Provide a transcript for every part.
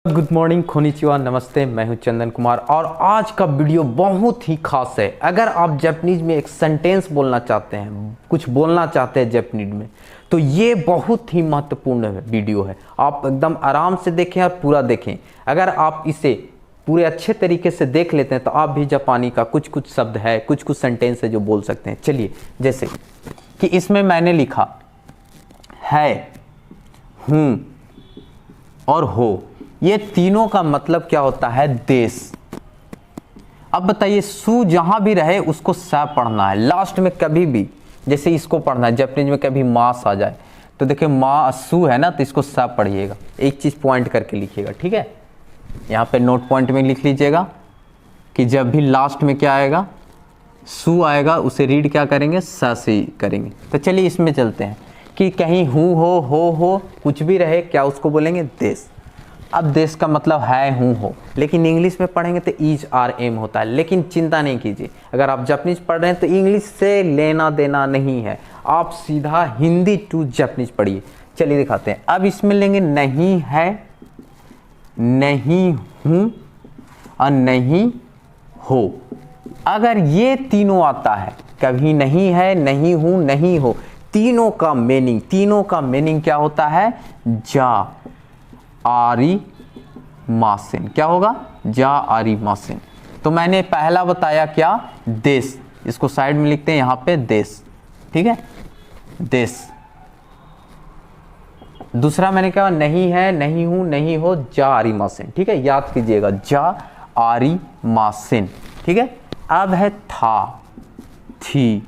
Good morning, खोनिचिवा, नमस्ते। मैं हूं चंदन कुमार और आज का वीडियो बहुत ही खास है। अगर आप जापानीज में एक सेंटेंस बोलना चाहते हैं, कुछ बोलना चाहते हैं जापानीज में, तो ये बहुत ही महत्वपूर्ण वीडियो है। आप एकदम आराम से देखें और पूरा देखें। अगर आप इसे पूरे अच्छे तरीके से देख लेते हैं तो आप भी जापानी का कुछ कुछ शब्द है, कुछ कुछ सेंटेंस है जो बोल सकते हैं। चलिए, जैसे कि इसमें मैंने लिखा है, हूँ और हो, ये तीनों का मतलब क्या होता है? देश। अब बताइए, सु जहां भी रहे उसको सा पढ़ना है लास्ट में कभी भी। जैसे इसको पढ़ना है जापानीज में, कभी मास आ जाए तो देखिए मा सु है ना, तो इसको सा पढ़िएगा। एक चीज पॉइंट करके लिखिएगा, ठीक है? यहाँ पे नोट पॉइंट में लिख लीजिएगा कि जब भी लास्ट में क्या आएगा, सु आएगा, उसे रीड क्या करेंगे? सा से ही करेंगे। तो चलिए इसमें चलते हैं कि कहीं हूँ हो कुछ भी रहे, क्या उसको बोलेंगे? देश। अब देश का मतलब है, हूँ, हो, लेकिन इंग्लिश में पढ़ेंगे तो इज आर एम होता है। लेकिन चिंता नहीं कीजिए, अगर आप जापानीज पढ़ रहे हैं तो इंग्लिश से लेना देना नहीं है, आप सीधा हिंदी टू जापानीज पढ़िए। चलिए दिखाते हैं। अब इसमें लेंगे नहीं है, नहीं हूँ और नहीं हो। अगर ये तीनों आता है, कभी नहीं है, नहीं हूँ, नहीं हो, तीनों का मीनिंग क्या होता है? जा आरी मासिन। क्या होगा? जा आरी मासिन। तो मैंने पहला बताया क्या? देश। इसको साइड में लिखते हैं यहां पे, देश, ठीक है? देश। दूसरा मैंने कहा नहीं है, नहीं हूं, नहीं हो, जा आरी मासिन, ठीक है? याद कीजिएगा, जा आरी मासिन, ठीक है? अब है था, थी,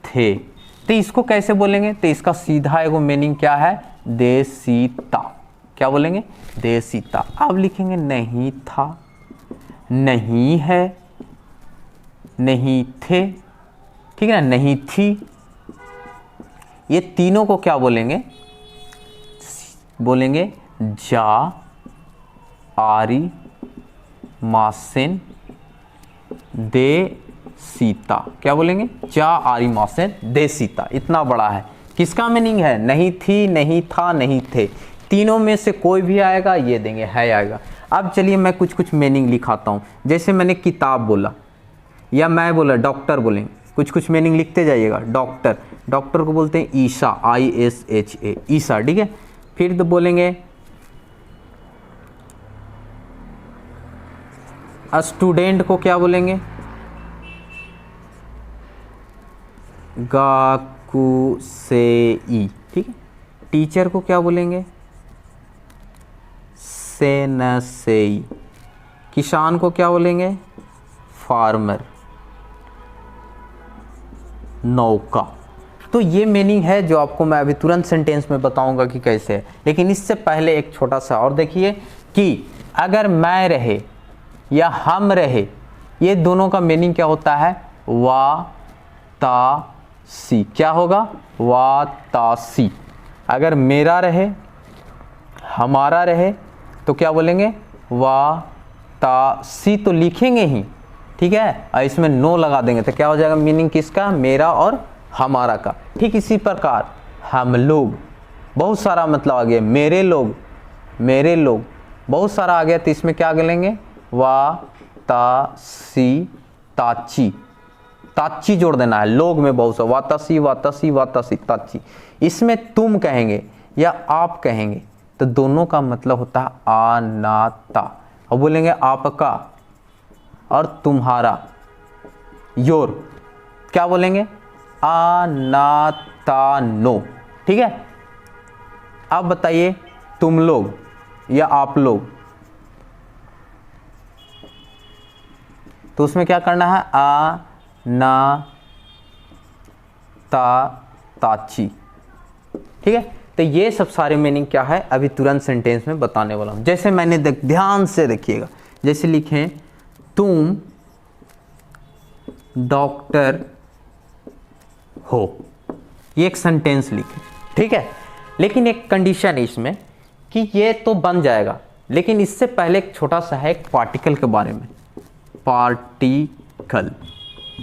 थे। तो इसको कैसे बोलेंगे? तो इसका सीधा एगो मीनिंग क्या है? देसीता। क्या बोलेंगे? देसीता। अब लिखेंगे नहीं था, नहीं है, नहीं थे, ठीक है ना? नहीं थी। ये तीनों को क्या बोलेंगे? बोलेंगे जा आरी मासिन दे सीता। क्या बोलेंगे? जा आरी मासिन दे सीता। इतना बड़ा है। किसका मीनिंग है? नहीं थी, नहीं था, नहीं थे। तीनों में से कोई भी आएगा, ये देंगे, है आएगा। अब चलिए मैं कुछ कुछ मीनिंग लिखाता हूँ। जैसे मैंने किताब बोला या मैं बोला डॉक्टर, बोलेंगे कुछ कुछ मीनिंग लिखते जाइएगा। डॉक्टर, डॉक्टर को बोलते हैं ईशा, ISHA, ईशा, ठीक है? फिर तो बोलेंगे स्टूडेंट को क्या बोलेंगे? गाकुसेई, ठीक है? टीचर को क्या बोलेंगे? सेनसेई। किसान को क्या बोलेंगे? फार्मर। नौका। तो ये मीनिंग है जो आपको मैं अभी तुरंत सेंटेंस में बताऊंगा कि कैसे है। लेकिन इससे पहले एक छोटा सा और देखिए कि अगर मैं रहे या हम रहे, ये दोनों का मीनिंग क्या होता है? वा ता सी। क्या होगा? वा ता सी। अगर मेरा रहे, हमारा रहे, तो क्या बोलेंगे? वा ता सी। तो लिखेंगे ही, ठीक है? और इसमें नो लगा देंगे तो क्या हो जाएगा? मीनिंग किसका? मेरा और हमारा का। ठीक इसी प्रकार हम लोग, बहुत सारा मतलब आ गया। मेरे लोग, मेरे लोग, बहुत सारा आ गया। तो इसमें क्या बोलेंगे? वा ता सी ताची। ताची जोड़ देना है। लोग में बहुत सा, वातासी, वातासी, वातासी, ताची। इसमें तुम कहेंगे या आप कहेंगे तो दोनों का मतलब होता है अनाता। और बोलेंगे आपका और तुम्हारा, योर। क्या बोलेंगे? अनातानो, ठीक है? अब बताइए तुम लोग या आप लोग, तो उसमें क्या करना है? आ ना ता ताची, ठीक है? तो ये सब सारे मीनिंग क्या है अभी तुरंत सेंटेंस में बताने वाला हूं। जैसे मैंने ध्यान से देखिएगा, जैसे लिखें तुम डॉक्टर हो, ये एक सेंटेंस लिखें, ठीक है? लेकिन एक कंडीशन है इसमें कि ये तो बन जाएगा, लेकिन इससे पहले एक छोटा सा है, एक पार्टिकल के बारे में। पार्टिकल,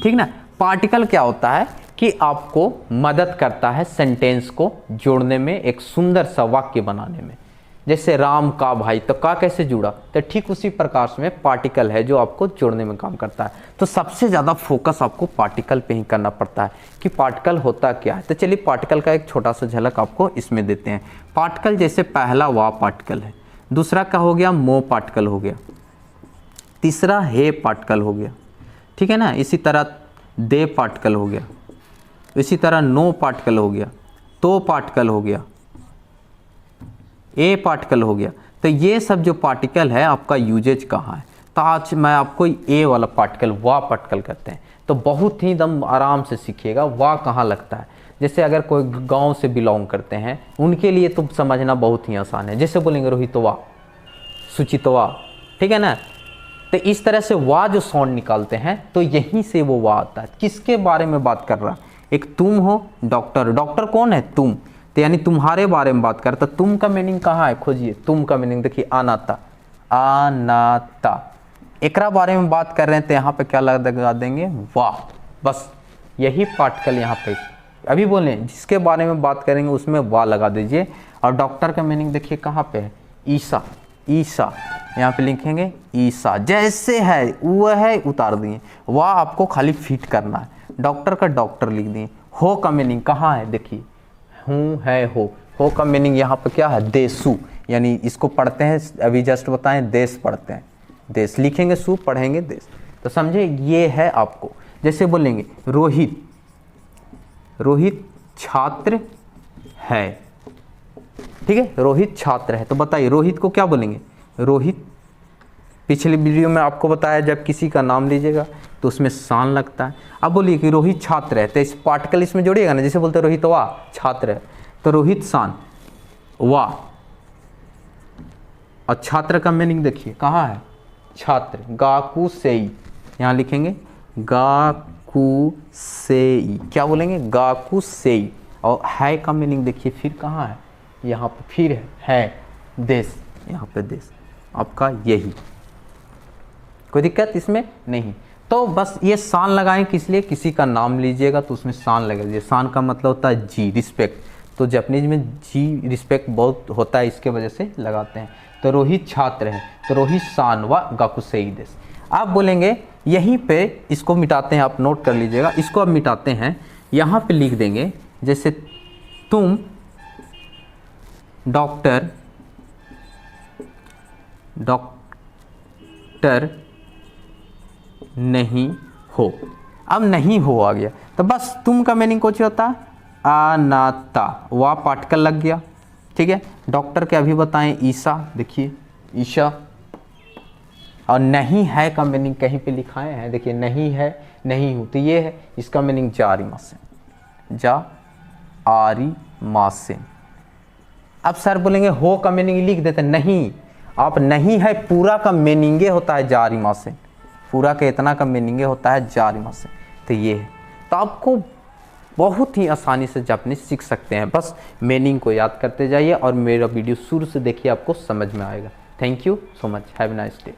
ठीक ना? पार्टिकल क्या होता है कि आपको मदद करता है सेंटेंस को जोड़ने में, एक सुंदर सा वाक्य बनाने में। जैसे राम का भाई, तो का कैसे जुड़ा, तो ठीक उसी प्रकार से पार्टिकल है जो आपको जोड़ने में काम करता है। तो सबसे ज़्यादा फोकस आपको पार्टिकल पे ही करना पड़ता है कि पार्टिकल होता क्या है। तो चलिए पार्टिकल का एक छोटा सा झलक आपको इसमें देते हैं। पार्टिकल जैसे पहला वा पार्टिकल है, दूसरा का हो गया मो पार्टिकल हो गया, तीसरा हे पार्टिकल हो गया, ठीक है ना। इसी तरह दे पार्टिकल हो गया, इसी तरह नो पार्टिकल हो गया, तो पार्टिकल हो गया, ए पार्टिकल हो गया। तो ये सब जो पार्टिकल है आपका यूजेज कहाँ है, तो आज मैं आपको ए वाला पार्टिकल वा पार्टिकल कहते हैं। तो बहुत ही दम आराम से सीखिएगा वा कहाँ लगता है। जैसे अगर कोई गांव से बिलोंग करते हैं उनके लिए तो समझना बहुत ही आसान है। जैसे बोलेंगे रोहितवा, सुचितवा, ठीक है ना। तो इस तरह से वा जो साउंड निकालते हैं तो यहीं से वो वा आता है। किसके बारे में बात कर रहा है, एक तुम हो, डॉक्टर, डॉक्टर कौन है, तुम, तो यानी तुम्हारे बारे में बात करता। तुम का मीनिंग कहाँ है, खोजिए तुम का मीनिंग, देखिए अनाता, अनाता, एकरा बारे में बात कर रहे हैं तो यहाँ पे क्या लगा देंगे, वाह। बस यही पार्टिकल यहाँ पे अभी बोले जिसके बारे में बात करेंगे उसमें वाह लगा दीजिए। और डॉक्टर का मीनिंग देखिए कहाँ पे है, ईसा, ईसा, यहाँ पे लिखेंगे ईसा, जैसे है वह है उतार दिए, वाह आपको खाली फिट करना है। डॉक्टर का डॉक्टर लिख दिए। हो का मीनिंग कहाँ है, देखिए हूँ है हो का मीनिंग यहाँ पे क्या है, देसु, यानी इसको पढ़ते हैं अभी जस्ट बताएं, देश पढ़ते हैं, देश लिखेंगे सु, पढ़ेंगे देश। तो समझे ये है आपको। जैसे बोलेंगे रोहित, रोहित छात्र है, ठीक है, रोहित छात्र है। तो बताइए रोहित को क्या बोलेंगे, रोहित। पिछले वीडियो में आपको बताया जब किसी का नाम लीजिएगा तो उसमें सान लगता है। अब बोलिए कि रोहित छात्र है, तो इस पार्टिकल इसमें जोड़िएगा ना, जैसे बोलते हैं रोहित वाह छात्र है, तो रोहित सान वाह। और छात्र का मीनिंग देखिए कहाँ है, छात्र, गाकू सेई, यहाँ लिखेंगे गाकू सेई, क्या बोलेंगे, गाकू सेई। और है का मीनिंग देखिए फिर कहाँ है, यहाँ पे फिर है देश, यहाँ पे देश आपका यही, कोई दिक्कत इसमें नहीं। तो बस ये सान लगाएं किस लिए, किसी का नाम लीजिएगा तो उसमें सान लगेगा। सान का मतलब होता है जी, रिस्पेक्ट, तो जापानीज में जी रिस्पेक्ट बहुत होता है, इसके वजह से लगाते हैं। तो रोहित छात्र है तो रोहित सान व गाकुसेई देश। आप बोलेंगे यहीं पे इसको मिटाते हैं, आप नोट कर लीजिएगा, इसको अब मिटाते हैं, यहाँ पे लिख देंगे जैसे तुम डॉक्टर, डॉक्टर नहीं हो। अब नहीं हो आ गया तो बस तुम का मीनिंग कुछ होता है अनाता, वाह पार्टिकल लग गया, ठीक है। डॉक्टर के अभी बताएं ईसा, देखिए ईशा। और नहीं है का मीनिंग कहीं पे लिखाए हैं, देखिए नहीं है, नहीं हूँ, तो ये है, इसका मीनिंग जारी मासे, जा आरी मासे। अब सर बोलेंगे हो का मीनिंग लिख देते, नहीं, आप नहीं है पूरा का मीनिंगे होता है जारी मासे, पूरा का इतना का मीनिंगे होता है जारी मासे। तो ये है, तो आपको बहुत ही आसानी से जापानीज सीख सकते हैं, बस मीनिंग को याद करते जाइए और मेरा वीडियो शुरू से देखिए, आपको समझ में आएगा। Thank you so much, have a nice day.